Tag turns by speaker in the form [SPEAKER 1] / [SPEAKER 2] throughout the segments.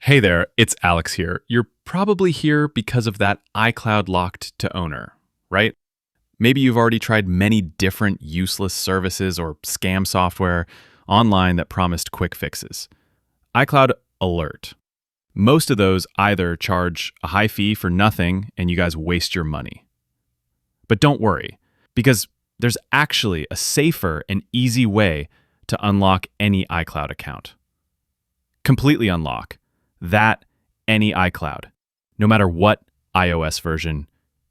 [SPEAKER 1] Hey there, it's Alex here. You're probably here because of that iCloud locked to owner, right? Maybe you've already tried many different useless services or scam software online that promised quick fixes. iCloud Alert. Most of those either charge a high fee for nothing and you guys waste your money. But don't worry, because there's actually a safer and easy way to unlock any iCloud account. Completely unlock any iCloud, no matter what iOS version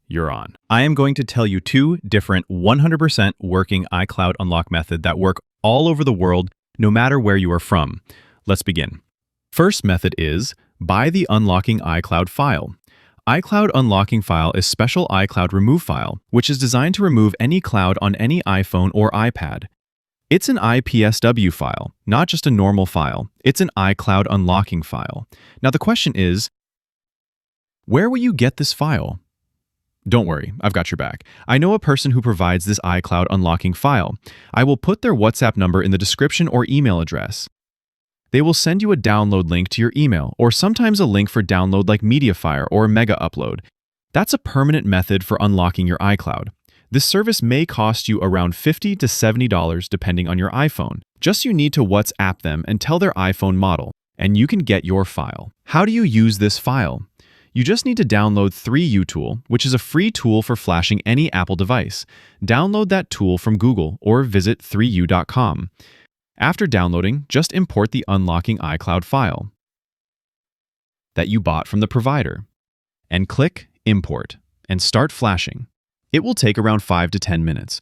[SPEAKER 1] you're on. I am going to tell you two different 100% working iCloud unlock methods that work all over the world, no matter where you are from. Let's begin. First method is buy the unlocking iCloud file. iCloud unlocking file is special iCloud remove file, which is designed to remove any cloud on any iPhone or iPad. It's an IPSW file, not just a normal file. It's an iCloud unlocking file. Now the question is, where will you get this file? Don't worry, I've got your back. I know a person who provides this iCloud unlocking file. I will put their WhatsApp number in the description or email address. They will send you a download link to your email, or sometimes a link for download like MediaFire or Mega Upload. That's a permanent method for unlocking your iCloud. This service may cost you around $50 to $70 depending on your iPhone. Just you need to WhatsApp them and tell their iPhone model, and you can get your file. How do you use this file? You just need to download 3U Tool, which is a free tool for flashing any Apple device. Download that tool from Google or visit 3u.com. After downloading, just import the unlocking iCloud file that you bought from the provider and click Import and start flashing. It will take around 5 to 10 minutes,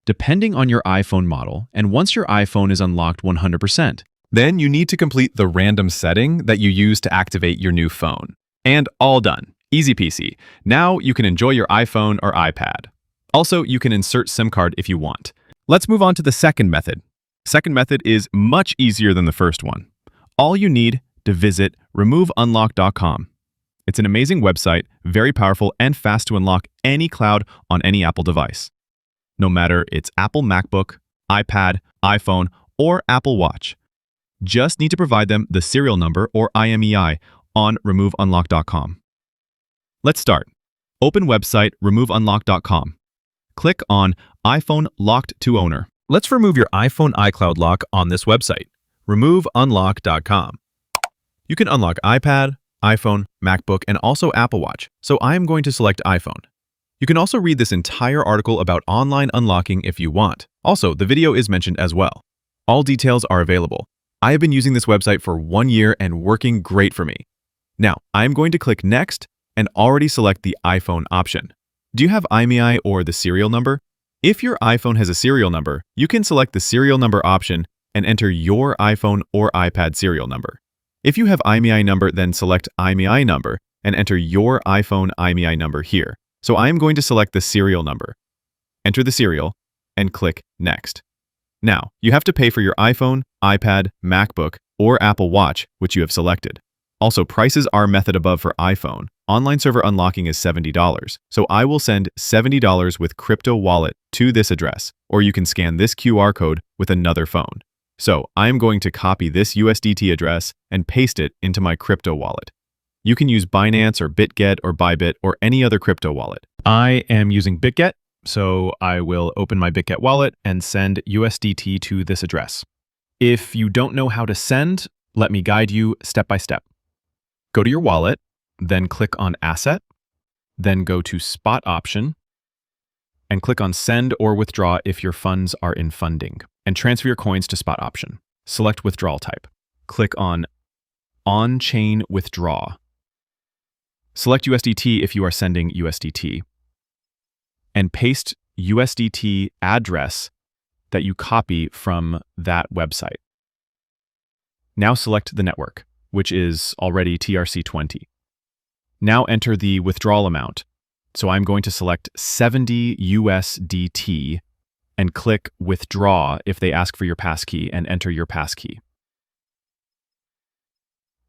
[SPEAKER 1] depending on your iPhone model, and once your iPhone is unlocked 100%, then you need to complete the random setting that you use to activate your new phone. And all done. Easy peasy. Now you can enjoy your iPhone or iPad. Also, you can insert SIM card if you want. Let's move on to the second method. Second method is much easier than the first one. All you need to visit removeunlock.com. It's an amazing website, very powerful and fast to unlock any cloud on any Apple device. No matter it's Apple MacBook, iPad, iPhone, or Apple Watch. Just need to provide them the serial number or IMEI on removeunlock.com. Let's start. Open website removeunlock.com. Click on iPhone locked to owner. Let's remove your iPhone iCloud lock on this website, removeunlock.com. You can unlock iPad, iPhone, MacBook, and also Apple Watch, so I am going to select iPhone. You can also read this entire article about online unlocking if you want. Also, the video is mentioned as well. All details are available. I have been using this website for 1 year and working great for me. Now, I am going to click Next and already select the iPhone option. Do you have IMEI or the serial number? If your iPhone has a serial number, you can select the serial number option and enter your iPhone or iPad serial number. If you have IMEI number, then select IMEI number and enter your iPhone IMEI number here. So I am going to select the serial number. Enter the serial and click Next. Now, you have to pay for your iPhone, iPad, MacBook, or Apple Watch, which you have selected. Also, prices are method above for iPhone. Online server unlocking is $70. So I will send $70 with crypto wallet to this address, or you can scan this QR code with another phone. So I am going to copy this USDT address and paste it into my crypto wallet. You can use Binance or BitGet or Bybit or any other crypto wallet. I am using BitGet, so I will open my BitGet wallet and send USDT to this address. If you don't know how to send, let me guide you step by step. Go to your wallet, then click on Asset, then go to Spot option, and click on Send or Withdraw if your funds are in funding, and transfer your coins to Spot option. Select Withdrawal type. Click on On-Chain Withdraw. Select USDT if you are sending USDT, and paste USDT address that you copy from that website. Now select the network, which is already TRC20. Now enter the withdrawal amount. So I'm going to select 70 USDT and click Withdraw if they ask for your passkey and enter your passkey.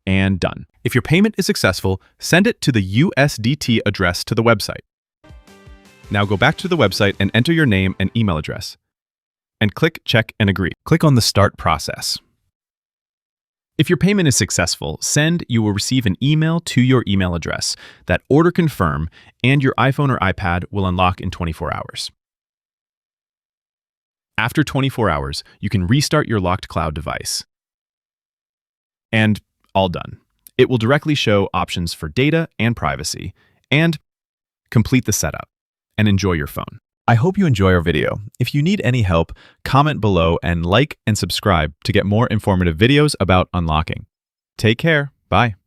[SPEAKER 1] And done. If your payment is successful, send it to the USDT address to the website. Now go back to the website and enter your name and email address. And click Check and Agree. Click on the Start Process. If your payment is successful, you will receive an email to your email address. That order confirm, and your iPhone or iPad will unlock in 24 hours. After 24 hours, you can restart your locked cloud device. And all done. It will directly show options for data and privacy, and complete the setup, and enjoy your phone. I hope you enjoy our video. If you need any help, comment below and like and subscribe to get more informative videos about unlocking. Take care. Bye.